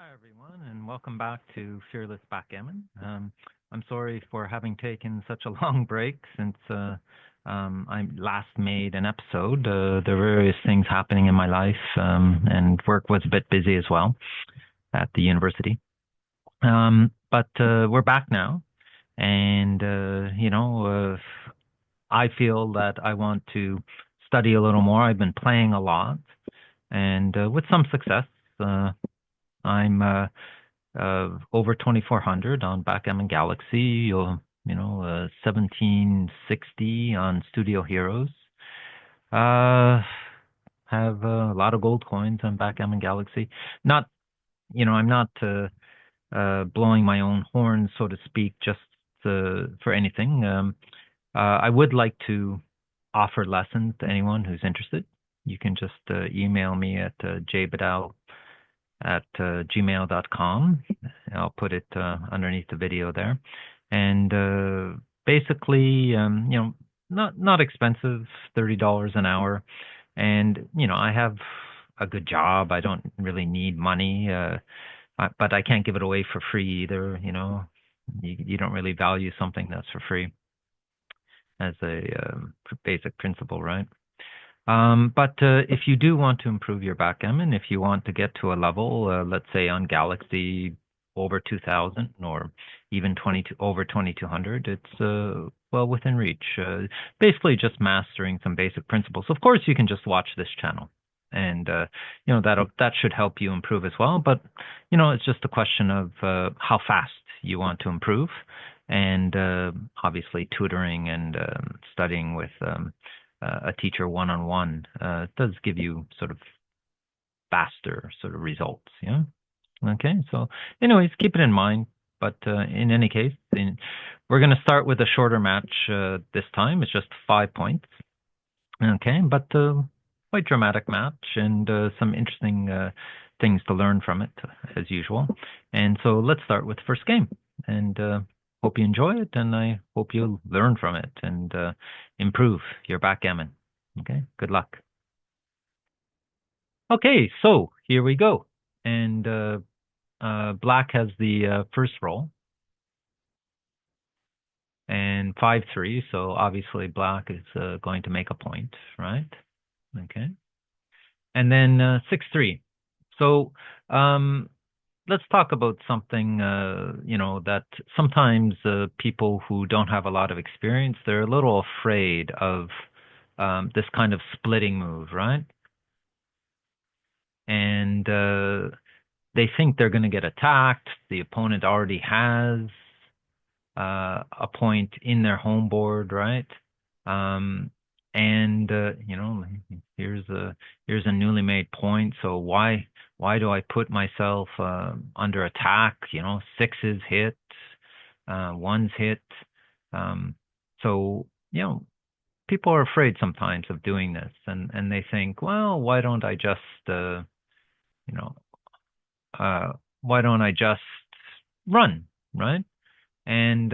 Hi, everyone, and welcome back to Fearless Backgammon. I'm sorry for having taken such a long break since I last made an episode. There were various things happening in my life, and work was a bit busy as well at the university. But we're back now, and I feel that I want to study a little more. I've been playing a lot, and with some success. I'm over 2400 on Backgammon Galaxy, or 1760 on Studio Heroes. Uh, have a lot of gold coins on Backgammon Galaxy. Not, I'm not blowing my own horn, so to speak, just for anything. I would like to offer lessons to anyone who's interested. You can just email me at jbadal@gmail.com. I'll put it underneath the video there. And basically, not expensive, $30 an hour. And I have a good job. I don't really need money, but I can't give it away for free either. You don't really value something that's for free as a basic principle, right? But if you do want to improve your backgammon, if you want to get to a level, let's say on Galaxy over 2000 or even over 2200, it's well within reach. Basically, just mastering some basic principles. Of course, you can just watch this channel, and that should help you improve as well. But it's just a question of how fast you want to improve, and obviously tutoring and studying with a teacher one-on-one does give you sort of faster sort of results. Yeah. Okay. So, anyways, keep it in mind. But in any case, we're going to start with a shorter match this time. It's just 5 points. Okay, but quite dramatic match and some interesting things to learn from it as usual. And so let's start with the first game. And hope you enjoy it, and I hope you learn from it and improve your backgammon. Okay, good luck. Okay, so here we go. And black has the first roll. And 5-3, so obviously black is going to make a point, right? Okay. And then 6-3. So let's talk about something, that sometimes people who don't have a lot of experience, they're a little afraid of this kind of splitting move, right? And they think they're going to get attacked. The opponent already has a point in their home board, right? And here's a newly made point. So why do I put myself under attack? Sixes hit, ones hit. So people are afraid sometimes of doing this, and they think, well, you know, why don't I just run, right? And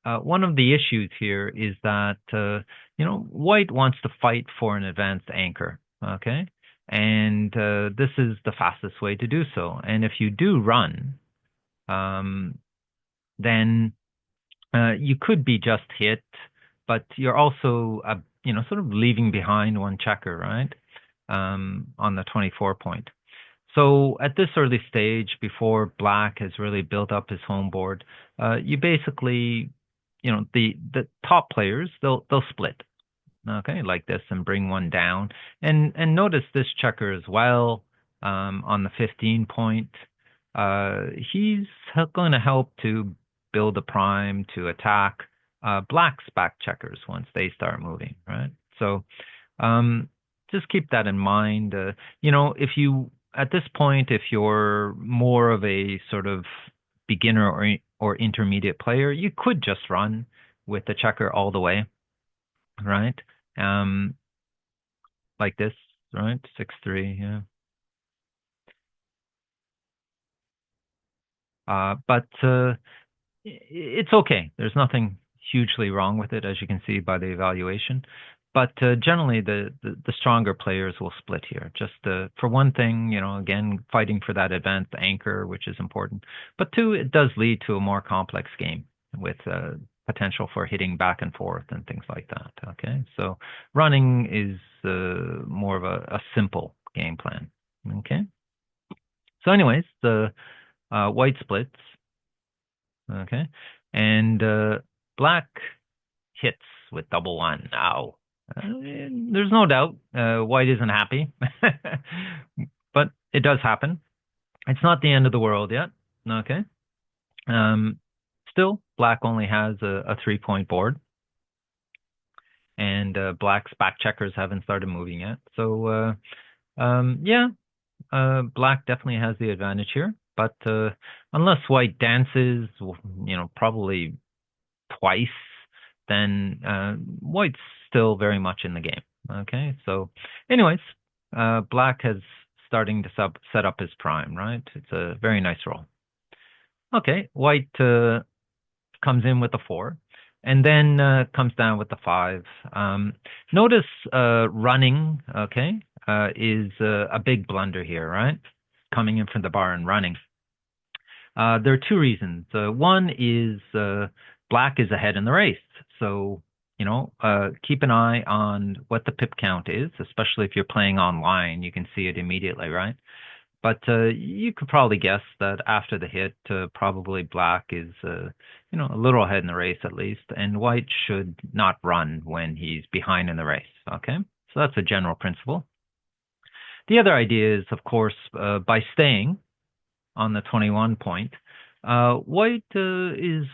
one of the issues here is that white wants to fight for an advanced anchor, okay? And this is the fastest way to do so. And if you do run, then you could be just hit, but you're also sort of leaving behind one checker, right? On the 24 point. So at this early stage, before black has really built up his home board, you basically, the top players, they'll split, okay, like this, and bring one down. And notice this checker as well, on the 15 point. He's going to help to build a prime to attack black's back checkers once they start moving, right? So just keep that in mind. If you at this point, if you're more of a sort of beginner or intermediate player, you could just run with the checker all the way, right? Like this, right? 6-3, yeah. But it's okay. There's nothing hugely wrong with it, as you can see by the evaluation. But generally, the stronger players will split here. Just for one thing, again, fighting for that advanced anchor, which is important. But two, it does lead to a more complex game with potential for hitting back and forth and things like that. Okay, so running is more of a simple game plan. Okay, so anyways, the white splits. Okay, and black hits with double one. Now, there's no doubt White isn't happy, but it does happen. It's not the end of the world yet. Okay. Um, Still, Black only has a 3-point board, and Black's back checkers haven't started moving yet. So, yeah, Black definitely has the advantage here. But unless White dances, probably twice, then White's still very much in the game. Okay, so anyways, Black has starting to set up his prime, right? It's a very nice roll. Okay, White comes in with a 4, and then comes down with the 5. Notice running, okay, is a big blunder here, right? Coming in from the bar and running. There are two reasons. One is Black is ahead in the race. So, keep an eye on what the pip count is, especially if you're playing online. You can see it immediately, right? But you could probably guess that after the hit, probably Black is, a little ahead in the race at least, and White should not run when he's behind in the race. Okay, so that's a general principle. The other idea is, of course, by staying on the 21 point, White is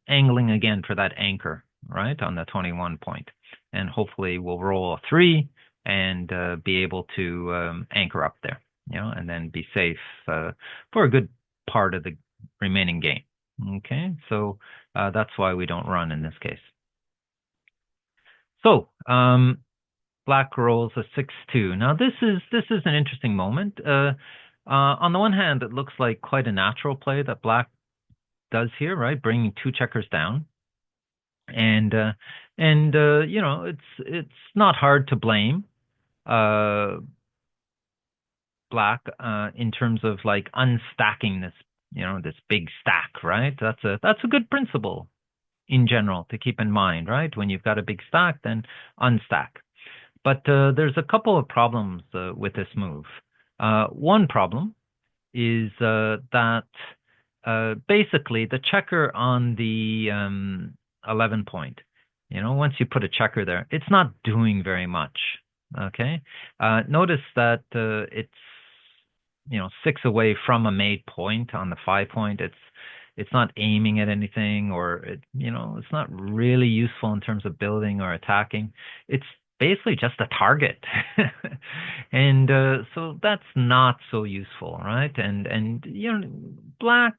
angling again for that anchor, right, on the 21 point, and hopefully will roll a 3 and be able to anchor up there, and then be safe for a good part of the remaining game. Okay, so that's why we don't run in this case. So Black rolls a 6-2. Now this is an interesting moment. On the one hand, it looks like quite a natural play that Black does here, right? Bringing 2 checkers down, and it's not hard to blame Black in terms of like unstacking this, this big stack, right? That's a good principle in general to keep in mind, right? When you've got a big stack, then unstack. But there's a couple of problems with this move. One problem is that basically the checker on the 11 point, once you put a checker there, it's not doing very much. Okay. Notice that it's 6 away from a made point on the 5 point. It's not aiming at anything, or it's not really useful in terms of building or attacking. It's basically just a target. And so that's not so useful, right? And Black,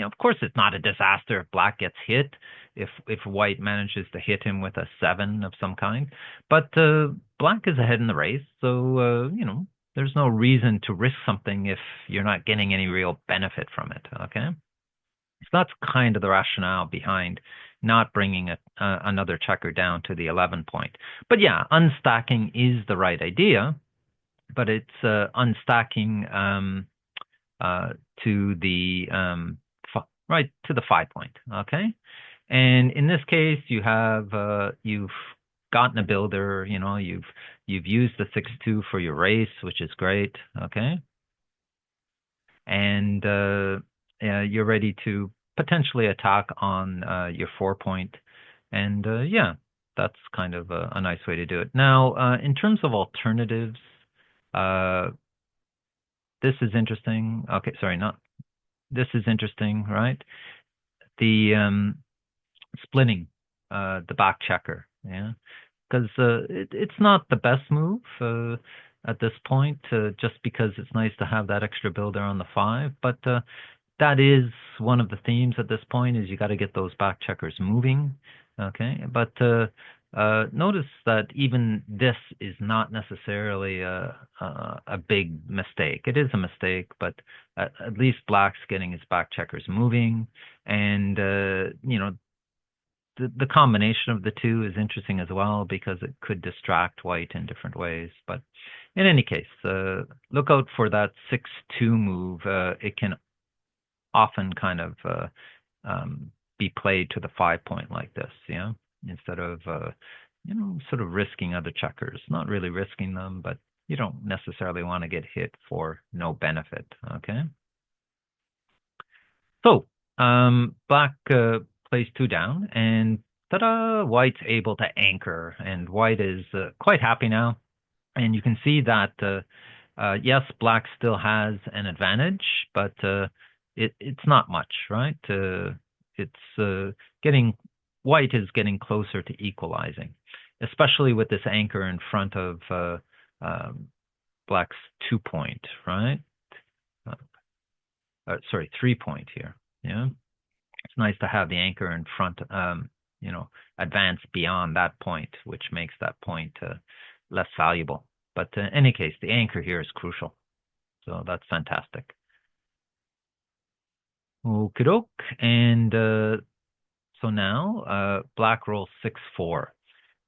of course it's not a disaster if Black gets hit, if White manages to hit him with a 7 of some kind. But Black is ahead in the race, so there's no reason to risk something if you're not getting any real benefit from it. Okay, so that's kind of the rationale behind not bringing another checker down to the 11 point. But yeah, unstacking is the right idea, but it's unstacking to the right to the 5 point. Okay, and in this case, you've gotten a builder. You've used the 6-2 for your race, which is great. Okay, and you're ready to potentially attack on your 4 point, and yeah, that's kind of a nice way to do it. Now, in terms of alternatives, this is interesting. Okay, sorry, not this is interesting, right? The splitting the back checker, yeah, because it's not the best move at this point, just because it's nice to have that extra builder on the 5, but that is one of the themes at this point, is you got to get those back checkers moving. Okay, but notice that even this is not necessarily a big mistake. It is a mistake, but at least Black's getting his back checkers moving, and the combination of the two is interesting as well because it could distract white in different ways. But in any case, look out for that 6-2 move. It can often kind of be played to the 5 point like this, instead of sort of risking other checkers. Not really risking them, but you don't necessarily want to get hit for no benefit. Okay. So black plays 2 down, and ta-da! White's able to anchor, and white is quite happy now. And you can see that yes, black still has an advantage, but it's not much, right? It's getting white is getting closer to equalizing, especially with this anchor in front of black's 2 point, right? Sorry, 3 point here. Yeah, it's nice to have the anchor in front, advance beyond that point, which makes that point less valuable. But in any case, the anchor here is crucial. So that's fantastic. Okie doke. And so now black rolls 6-4.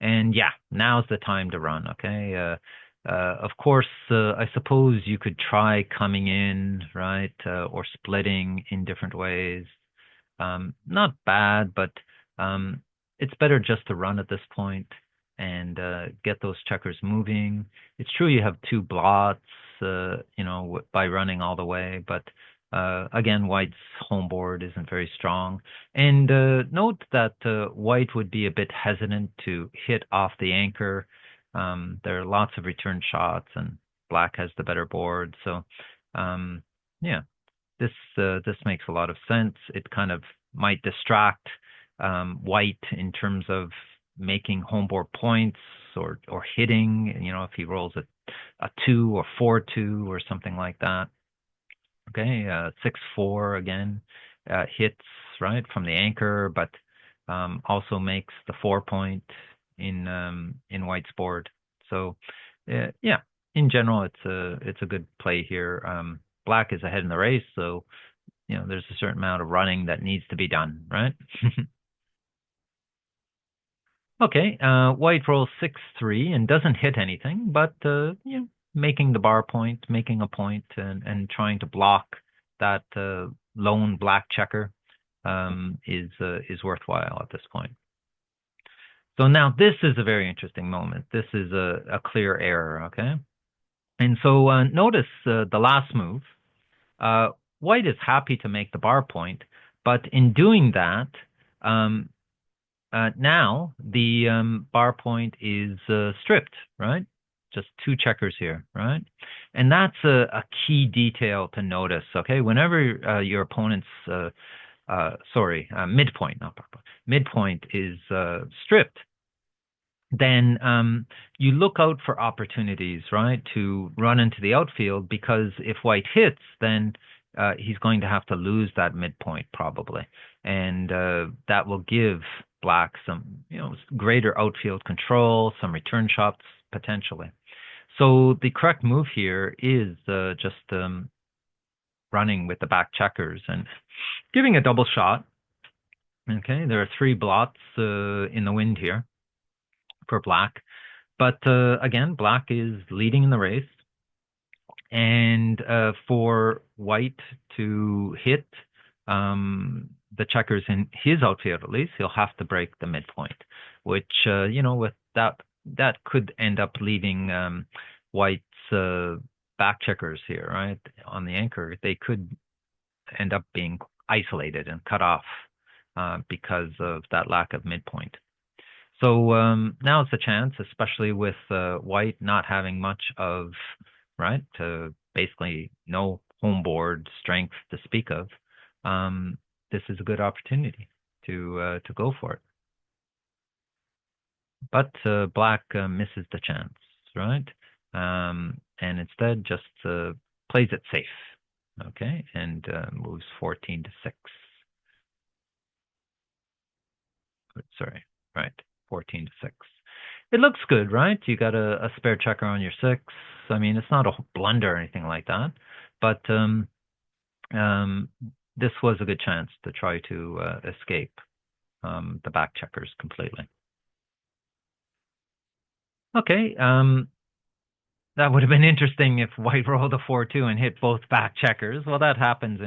And yeah, now's the time to run, okay? Of course, I suppose you could try coming in, right, or splitting in different ways. Not bad, but it's better just to run at this point and get those checkers moving. It's true you have 2 blots, by running all the way, but again, white's home board isn't very strong. And note that white would be a bit hesitant to hit off the anchor. There are lots of return shots, and black has the better board. So, yeah, this makes a lot of sense. It kind of might distract white in terms of making home board points or hitting. If he rolls a 2 or 4-2 or something like that. Okay, 6-4 again hits right from the anchor, but also makes the 4 point in white's board. So yeah, in general, it's a good play here. Black is ahead in the race, so there's a certain amount of running that needs to be done, right? Okay, white rolls 6-3 and doesn't hit anything, but making the bar point, making a point, and trying to block that lone black checker is worthwhile at this point. So now this is a very interesting moment. This is a clear error, okay? And so notice the last move. White is happy to make the bar point, but in doing that, now the bar point is stripped, right? Just 2 checkers here, right? And that's a key detail to notice, okay? Whenever your opponent's, midpoint, not bar point, midpoint is stripped, then you look out for opportunities, right, to run into the outfield, because if white hits, then he's going to have to lose that midpoint probably. And that will give black some, greater outfield control, some return shots potentially. So the correct move here is just running with the back checkers and giving a double shot. Okay, there are 3 blots in the wind here for black. But again, black is leading in the race. And for white to hit the checkers in his outfield, at least, he'll have to break the midpoint, which, with that could end up leaving white's back checkers here, right, on the anchor. They could end up being isolated and cut off because of that lack of midpoint. So now it's a chance, especially with white not having much of, right, basically no home board strength to speak of. This is a good opportunity to go for it. But black misses the chance, right? And instead just plays it safe, okay, and moves 14-6. Sorry, right, 14-6. It looks good, right? You got a spare checker on your 6. I mean, it's not a blunder or anything like that, but this was a good chance to try to escape. the back checkers completely. Okay, that would have been interesting if white rolled a 4-2 and hit both back checkers. Well, that happens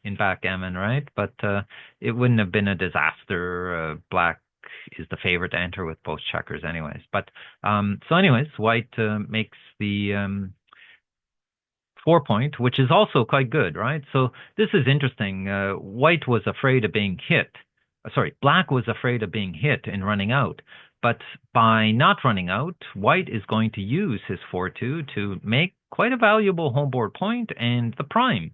in backgammon, right? But it wouldn't have been a disaster. Black is the favorite to enter with both checkers, anyways. But so, anyways, white makes the 4-point, which is also quite good, right? So this is interesting. White was afraid of being hit. Sorry, black was afraid of being hit in running out. But by not running out, white is going to use his 4-2 to make quite a valuable homeboard point, and the prime.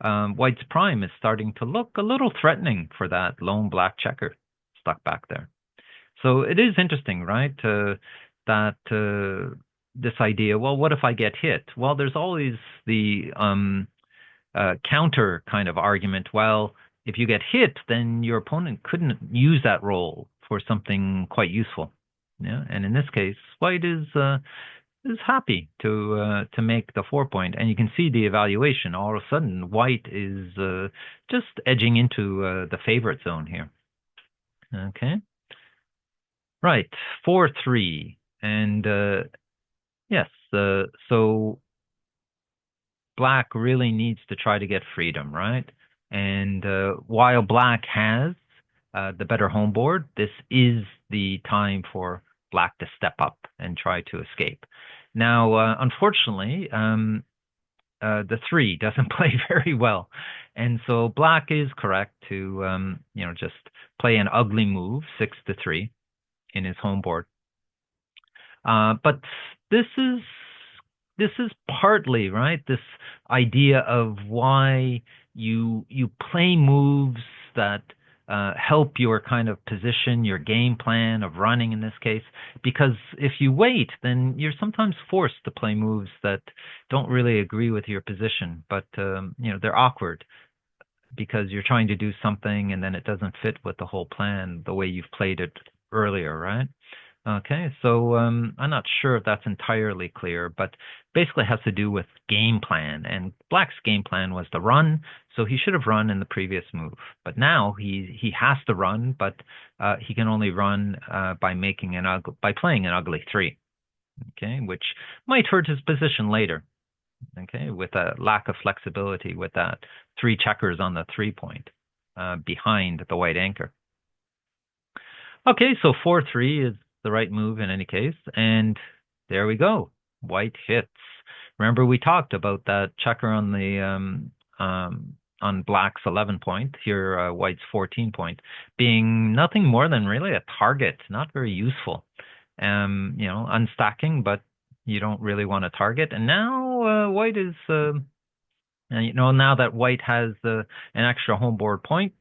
White's prime is starting to look a little threatening for that lone black checker stuck back there. So it is interesting, right? That this idea, well, what if I get hit? Well, there's always the counter kind of argument. Well, if you get hit, then your opponent couldn't use that roll for something quite useful. Yeah, and in this case, white is happy to make the 4-point, and you can see the evaluation. All of a sudden, white is just edging into the favorite zone here. Okay, right, 4-3, and yes, so black really needs to try to get freedom, right? And while black has the better home board, this is the time for black to step up and try to escape. Now, unfortunately, the 3 doesn't play very well, and so black is correct to just play an ugly move, 6-3, in his home board. But this is partly, right, this idea of why you play moves that help your kind of position, your game plan of running in this case, because if you wait, then you're sometimes forced to play moves that don't really agree with your position, but they're awkward because you're trying to do something and then it doesn't fit with the whole plan the way you've played it earlier, right? Okay, so I'm not sure if that's entirely clear, but basically it has to do with game plan. And Black's game plan was to run, so he should have run in the previous move. But now he has to run, but he can only run by playing an ugly 3. Okay, which might hurt his position later. Okay, with a lack of flexibility with that 3 checkers on the 3-point behind the white anchor. Okay, so 4-3 is the right move in any case, and there we go. White hits. Remember, we talked about that checker on the on Black's 11-point, here White's 14-point, being nothing more than really a target, not very useful. Unstacking, but you don't really want to target. And now White is, now that White has an extra homeboard point,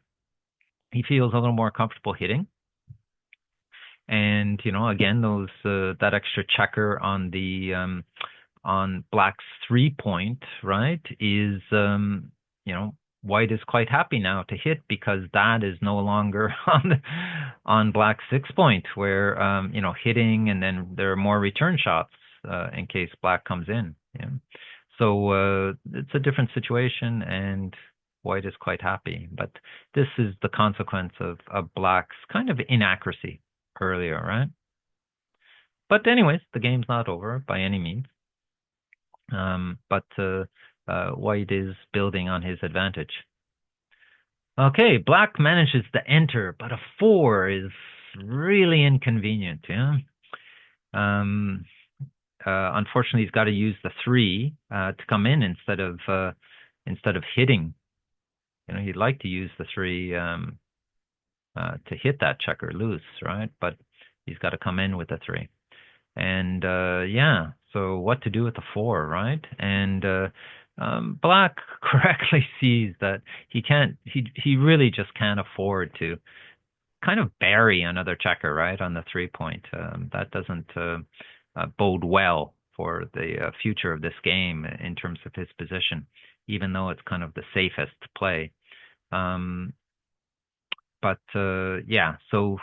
he feels a little more comfortable hitting. And again, those that extra checker on the on Black's 3-point, right, is White is quite happy now to hit because that is no longer on Black's 6-point, where hitting and then there are more return shots in case Black comes in. Yeah. So it's a different situation, and White is quite happy. But this is the consequence of Black's kind of inaccuracy earlier, right? But anyways, the game's not over by any means. But White is building on his advantage. Okay, Black manages to enter, but a 4 is really inconvenient. Yeah. Unfortunately, he's got to use the 3 to come in instead of hitting. He'd like to use the 3 to hit that checker loose, right? But he's got to come in with the 3. And so what to do with the 4, right? And Black correctly sees that he really just can't afford to kind of bury another checker, right, on the 3-point. That doesn't bode well for the future of this game in terms of his position, even though it's kind of the safest play. So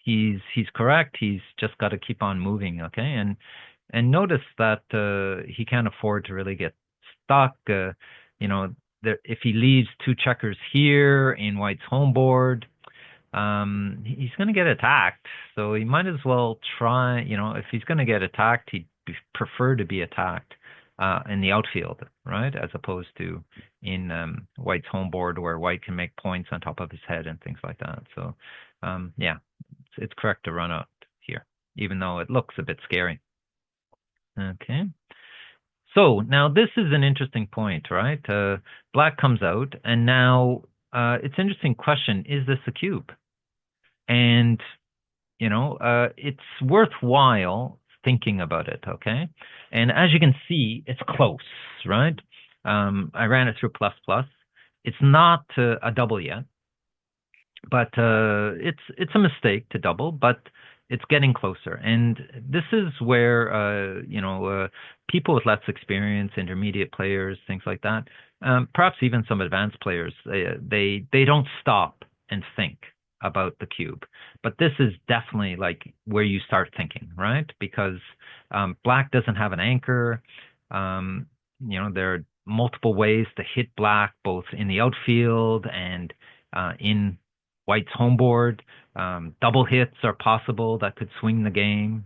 he's correct. He's just got to keep on moving, okay? And notice that he can't afford to really get stuck. If he leaves 2 checkers here in White's home board, he's going to get attacked. So he might as well try, if he's going to get attacked, he'd prefer to be attacked in the outfield, right? As opposed to in White's home board where White can make points on top of his head and things like that. So, yeah, it's correct to run out here, even though it looks a bit scary. Okay. So now this is an interesting point, right? Black comes out, and now it's an interesting question. Is this a cube? And, it's worthwhile thinking about it, okay? And as you can see, it's close, right? I ran it through plus plus. It's not a double yet, but it's a mistake to double, but it's getting closer. And this is where people with less experience, intermediate players, things like that, perhaps even some advanced players, they don't stop and think about the cube. But this is definitely like where you start thinking, right? Because black doesn't have an anchor. There are multiple ways to hit black, both in the outfield and in White's home board. Double hits are possible that could swing the game,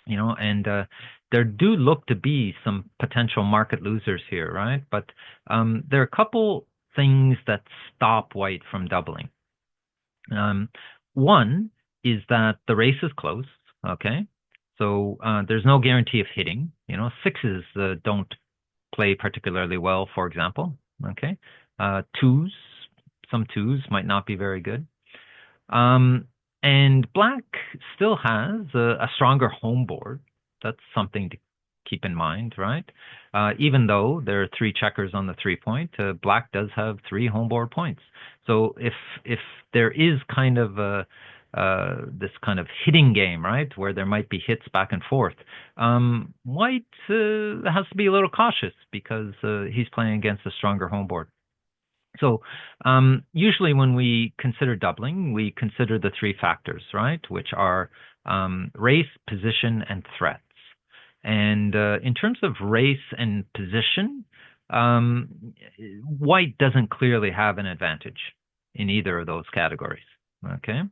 and there do look to be some potential market losers here, right? But there are a couple things that stop White from doubling. One is that the race is close, okay? So there's no guarantee of hitting. Sixes don't play particularly well, for example, okay? Some twos might not be very good. And black still has a stronger home board. That's something to keep in mind, right? Even though there are 3 checkers on the 3-point, black does have 3 home board points. So if there is kind of this kind of hitting game, right, where there might be hits back and forth, White has to be a little cautious because he's playing against a stronger home board. So usually when we consider doubling, we consider the 3 factors, right, which are race, position, and threats. And in terms of race and position, White doesn't clearly have an advantage in either of those categories, okay?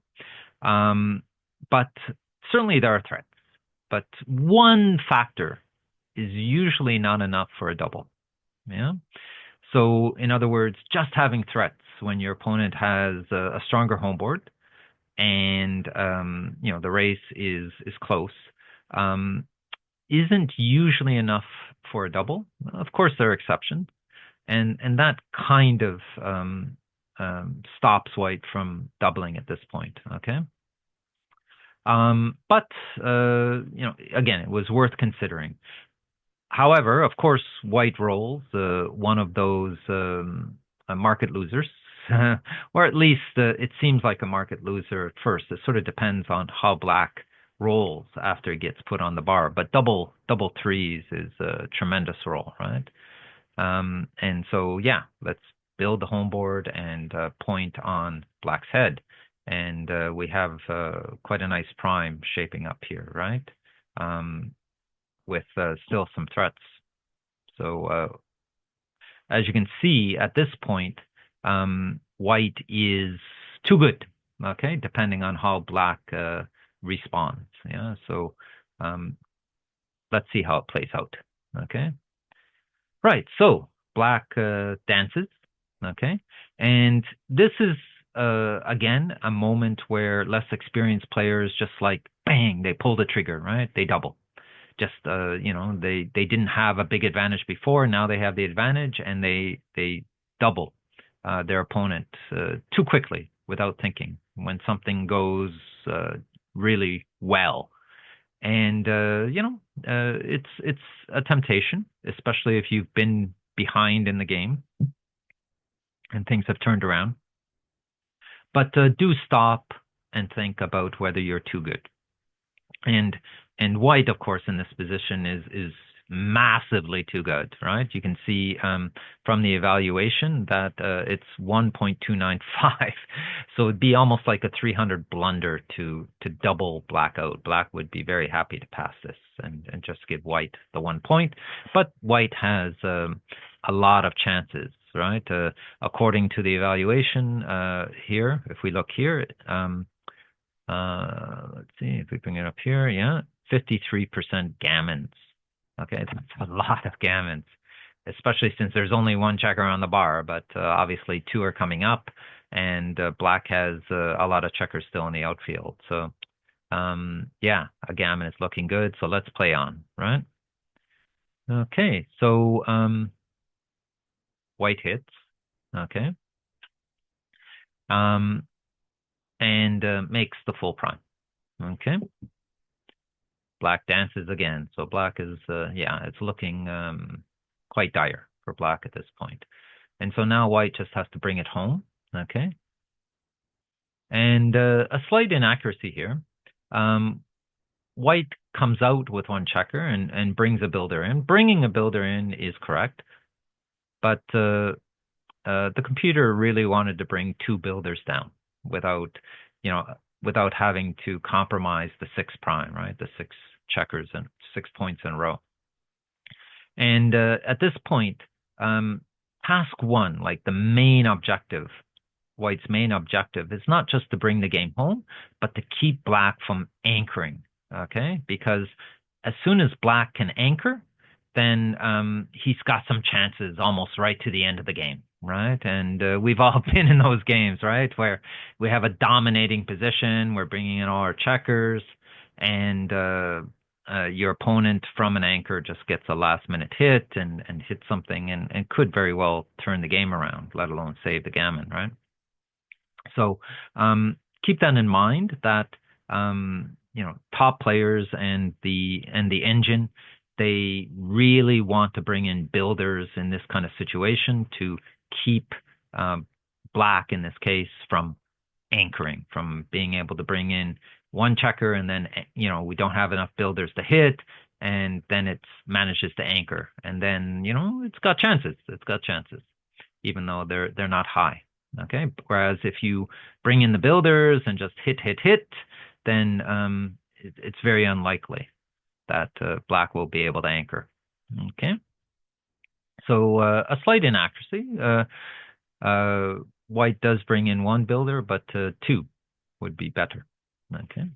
But certainly there are threats. But one factor is usually not enough for a double, yeah? So in other words, just having threats when your opponent has a stronger home board and the race is close isn't usually enough for a double. Of course, there are exceptions, and that kind of stops White from doubling at this point. Okay. But again, it was worth considering. However, of course, White rolls one of those market losers, or at least it seems like a market loser at first. It sort of depends on how black rolls after it gets put on the bar. But double threes is a tremendous roll, right? And so, yeah, let's build the home board and point on black's head. And we have quite a nice prime shaping up here, right? With still some threats. So as you can see at this point, White is too good, okay, depending on how black responds. Yeah, so let's see how it plays out. Okay, right. So black dances. Okay, and this is again a moment where less experienced players just like bang, they pull the trigger, right? They double. Just they didn't have a big advantage before. Now they have the advantage, and they double their opponent too quickly without thinking when something goes really well. And it's a temptation, especially if you've been behind in the game and things have turned around. But do stop and think about whether you're too good. And White, of course, in this position is massively too good, right? You can see from the evaluation that it's 1.295. So it'd be almost like a 300 blunder to double black out. Black would be very happy to pass this and just give White the 1 point. But White has a a lot of chances, right? According to the evaluation here, if we look here, let's see if we bring it up here. Yeah, 53% gammons. Okay, that's a lot of gammons, especially since there's only one checker on the bar, but obviously two are coming up, and black has a lot of checkers still in the outfield. So, yeah, a gammon is looking good. So let's play on, right? Okay, so white hits. Okay. Um, and makes the full prime. Okay. Black dances again. So black is, yeah, it's looking quite dire for black at this point. And so now white just has to bring it home. Okay. And a slight inaccuracy here. White comes out with one checker and brings a builder in. Bringing a builder in is correct, but the computer really wanted to bring two builders down without, you know, without having to compromise the six prime, right? The six checkers and 6 points in a row. And at this point, task one, like the main objective, White's main objective is not just to bring the game home, but to keep black from anchoring. Okay, because as soon as black can anchor, then he's got some chances almost right to the end of the game, right? And we've all been in those games, right, where we have a dominating position, we're bringing in all our checkers, and your opponent from an anchor just gets a last minute hit and hits something and could very well turn the game around, let alone save the gammon, right? So keep that in mind that top players and the engine, they really want to bring in builders in this kind of situation to keep black in this case from anchoring, from being able to bring in one checker and then we don't have enough builders to hit, and then it manages to anchor, and then it's got chances. It's got chances, even though they're not high. Okay. Whereas if you bring in the builders and just hit, then it's very unlikely that black will be able to anchor. Okay. So a slight inaccuracy. White does bring in one builder, but two would be better. Okay.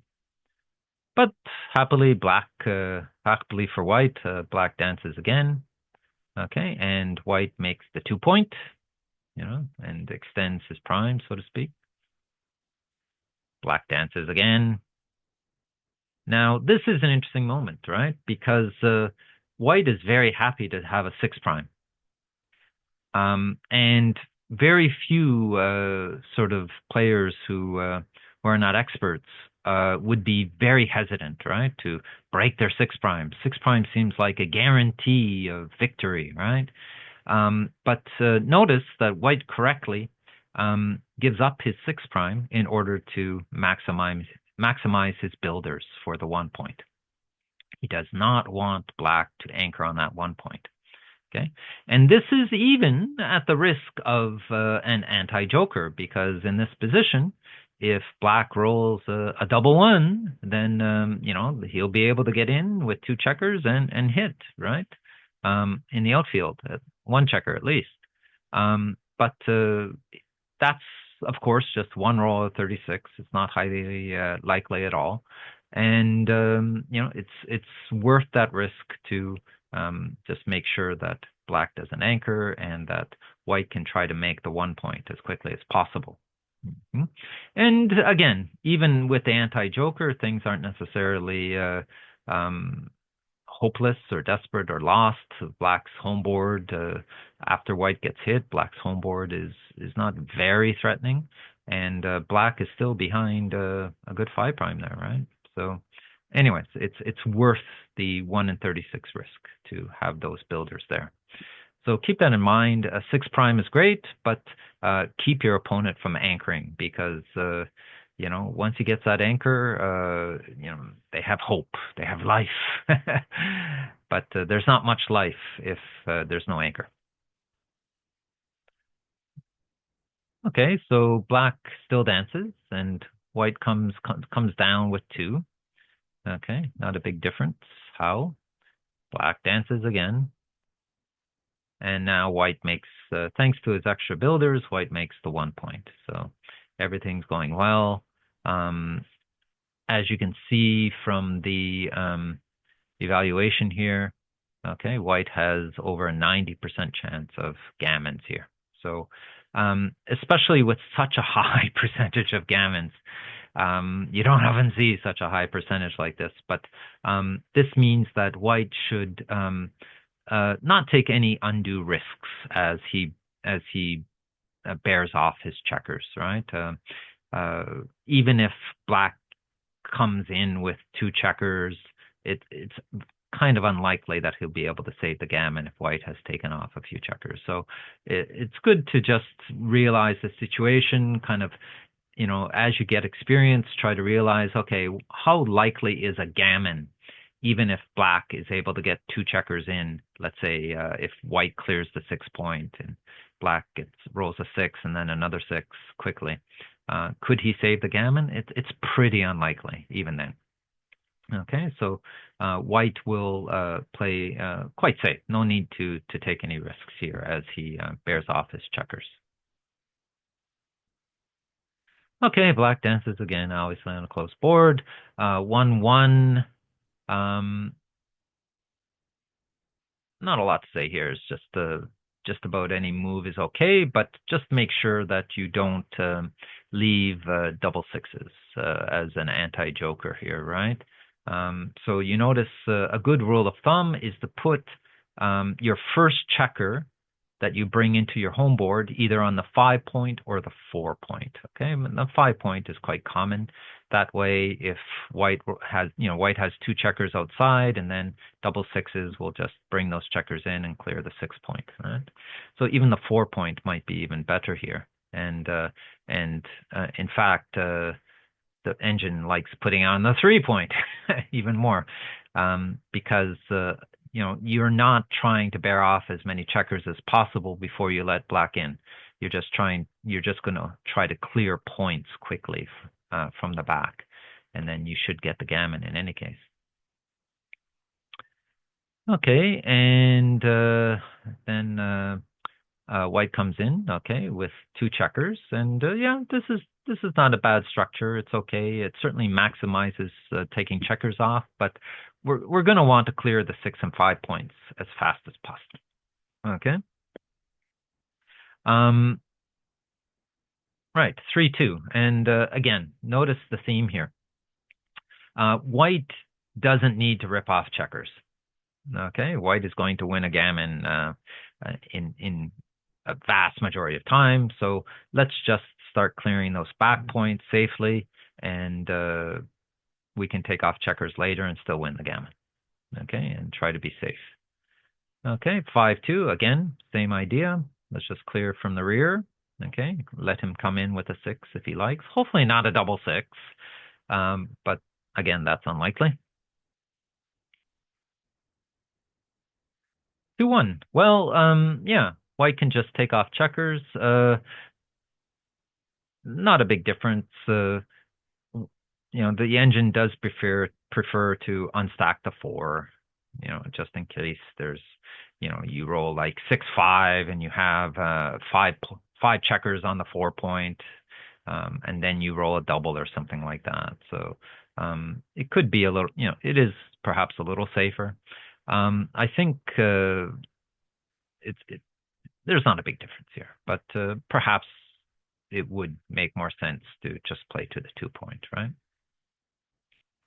But happily for white, black dances again. Okay. And white makes the 2 point. And extends his prime, so to speak. Black dances again. Now, this is an interesting moment, right? Because white is very happy to have a 6 prime. And very few sort of players who are not experts would be very hesitant, right, to break their 6 prime. 6 prime seems like a guarantee of victory, right? But notice that white correctly gives up his 6 prime in order to maximize his builders for the 1 point. He does not want black to anchor on that 1 point. Okay, and this is even at the risk of an anti-joker, because in this position, if black rolls a double 1, then he'll be able to get in with 2 checkers and hit, right, in the outfield, 1 checker at least. But that's, of course, just one roll of 36. It's not highly likely at all, and it's worth that risk to just make sure that black doesn't anchor and that white can try to make the 1 point as quickly as possible. Mm-hmm. And again, even with the anti-joker, things aren't necessarily hopeless or desperate or lost. Black's home board, after white gets hit, black's home board is not very threatening, and black is still behind a good 5 prime there, right? So anyways, it's worth the 1 in 36 risk to have those builders there. So keep that in mind. A 6 prime is great, but keep your opponent from anchoring, because once he gets that anchor, they have hope, they have life. But there's not much life if there's no anchor. Okay, so black still dances, and white comes down with 2. Okay, not a big difference. How? Black dances again. And now white makes, thanks to his extra builders, white makes the 1 point. So everything's going well. As you can see from the evaluation here, okay, white has over a 90% chance of gammons here. So especially with such a high percentage of gammons, you don't often see such a high percentage like this, but this means that white should not take any undue risks as he bears off his checkers, right? Even if black comes in with two checkers, it's kind of unlikely that he'll be able to save the gammon if white has taken off a few checkers. So it's good to just realize the situation, kind of, as you get experience, try to realize, okay, how likely is a gammon, even if black is able to get two checkers in? Let's say if white clears the 6 point and black rolls a 6 and then another 6 quickly. Could he save the gammon? It's pretty unlikely, even then. Okay, so white will play quite safe. No need to take any risks here as he bears off his checkers. Okay, black dances again, obviously on a close board. 1-1. Not a lot to say here. It's just about any move is okay, but just make sure that you don't leave double sixes as an anti-joker here, right? So you notice a good rule of thumb is to put your first checker that you bring into your home board either on the 5 point or the 4 point. Okay, and the 5 point is quite common. That way, if white has two checkers outside, and then double sixes will just bring those checkers in and clear the 6 point. Right? So even the 4 point might be even better here. And in fact, the engine likes putting on the 3 point even more because you're not trying to bear off as many checkers as possible before you let black in. You're just going to try to clear points quickly from the back, and then you should get the gammon in any case. Okay, and then white comes in, okay, with two checkers, and yeah, this is not a bad structure. It's okay. It certainly maximizes taking checkers off, but we're going to want to clear the 6 and 5 points as fast as possible. Okay. Right, 3-2, and again, notice the theme here. White doesn't need to rip off checkers. Okay, white is going to win a gammon in a vast majority of time. So let's just start clearing those back points safely, and we can take off checkers later and still win the gammon. Okay, and try to be safe. Okay, 5-2, again, same idea. Let's just clear from the rear. Okay, let him come in with a 6 if he likes. Hopefully not a double 6, but again, that's unlikely. 2-1. Well, yeah, white can just take off checkers. Not a big difference. The engine does prefer to unstack the 4, just in case there's, you roll like 6-5 and you have five checkers on the 4 point, and then you roll a double or something like that. So it could be a little, it is perhaps a little safer. I think there's not a big difference here, but perhaps it would make more sense to just play to the 2 point, right?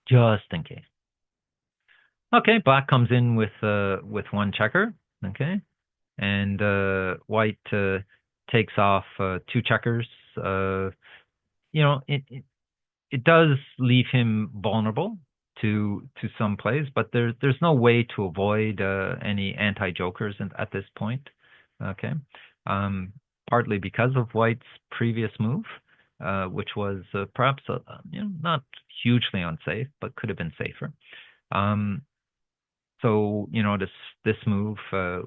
Just in case. Okay, black comes in with one checker. Okay, and white takes off 2 checkers. It does leave him vulnerable to some plays, but there's no way to avoid any anti-jokers at this point. Okay, partly because of white's previous move, which was perhaps not hugely unsafe, but could have been safer. So this move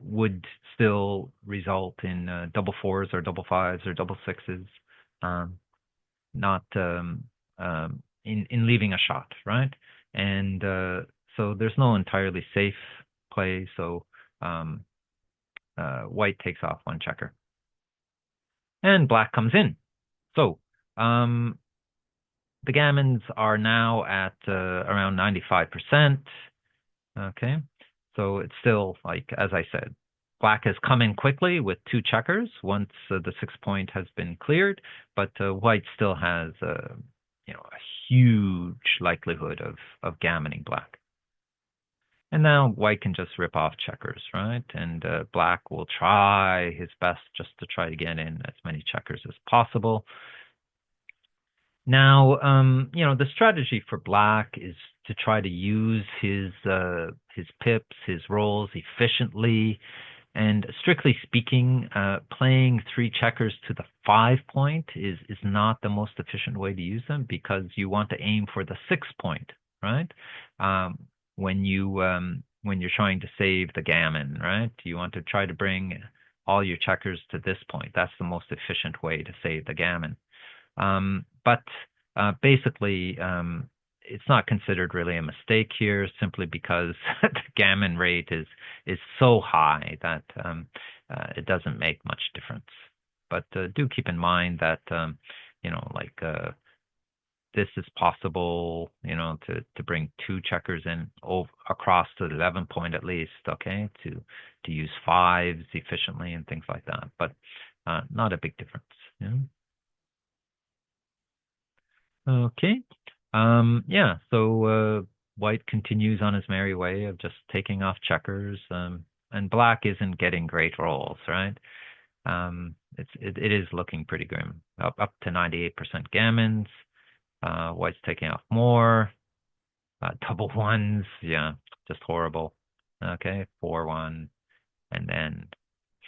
would still result in double 4s or double 5s or double 6s, not in leaving a shot, right? And so there's no entirely safe play. So white takes off one checker. And black comes in. So the gammons are now at around 95%. Okay. So it's still, like, as I said, black has come in quickly with two checkers once the 6 point has been cleared, but white still has a huge likelihood of gammoning black. And now white can just rip off checkers, right? And black will try his best just to try to get in as many checkers as possible. Now, the strategy for black is to try to use his pips, his rolls efficiently. And strictly speaking, playing three checkers to the 5 point is not the most efficient way to use them, because you want to aim for the 6 point, right? When you're trying to save the gammon, right? You want to try to bring all your checkers to this point. That's the most efficient way to save the gammon. But basically, it's not considered really a mistake here, simply because the gammon rate is so high that it doesn't make much difference. But do keep in mind that this is possible, to bring two checkers in across to the 11 point at least, okay, to use fives efficiently and things like that. But not a big difference. Yeah. Okay. So white continues on his merry way of just taking off checkers, and black isn't getting great rolls, right? It is looking pretty grim. Up to 98% gammons. White's taking off more. Double ones, yeah, just horrible. Okay, 4-1, and then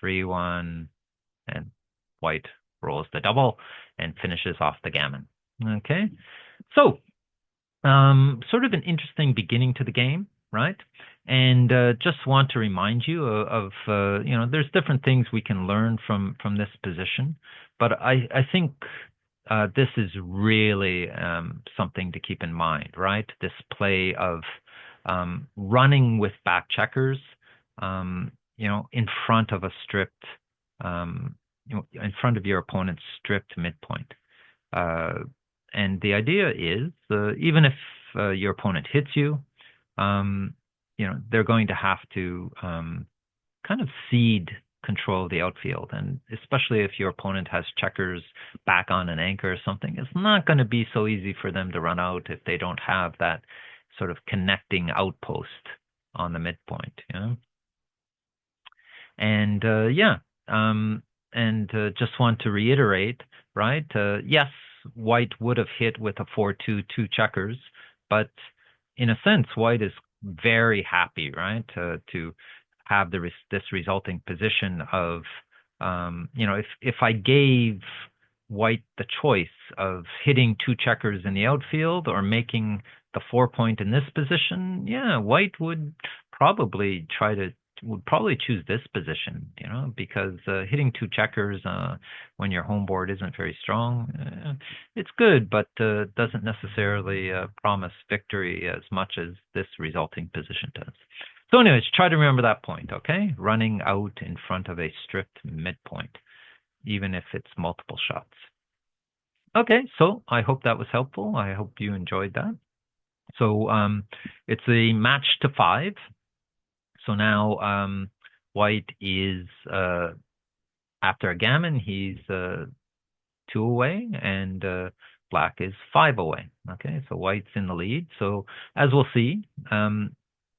3-1, and white rolls the double and finishes off the gammon. Okay, so sort of an interesting beginning to the game, right? And just want to remind you of there's different things we can learn from this position, but I think this is really something to keep in mind, right? This play of running with back checkers, in front of a stripped, in front of your opponent's stripped midpoint. And the idea is, even if your opponent hits you, they're going to have to kind of cede control of the outfield. And especially if your opponent has checkers back on an anchor or something, it's not going to be so easy for them to run out if they don't have that sort of connecting outpost on the midpoint. And just want to reiterate, right? Yes, white would have hit with a 4-2, two checkers, but in a sense, white is very happy, right, to have this resulting position of, if I gave white the choice of hitting two checkers in the outfield or making the 4-point in this position, yeah, white would probably choose this position, because hitting two checkers when your home board isn't very strong, it's good, but doesn't necessarily promise victory as much as this resulting position does. So anyways, try to remember that point, okay? Running out in front of a stripped midpoint, even if it's multiple shots. Okay, so I hope that was helpful. I hope you enjoyed that. So it's a match to 5. So now white is, after a gammon, he's 2 away, and black is 5 away. Okay, so white's in the lead. So as we'll see,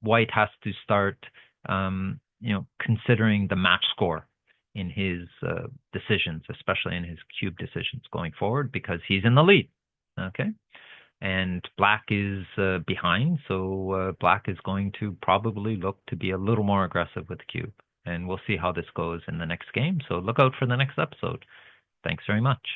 white has to start, considering the match score in his decisions, especially in his cube decisions going forward, because he's in the lead. Okay. And black is behind, so black is going to probably look to be a little more aggressive with the cube. And we'll see how this goes in the next game. So look out for the next episode. Thanks very much.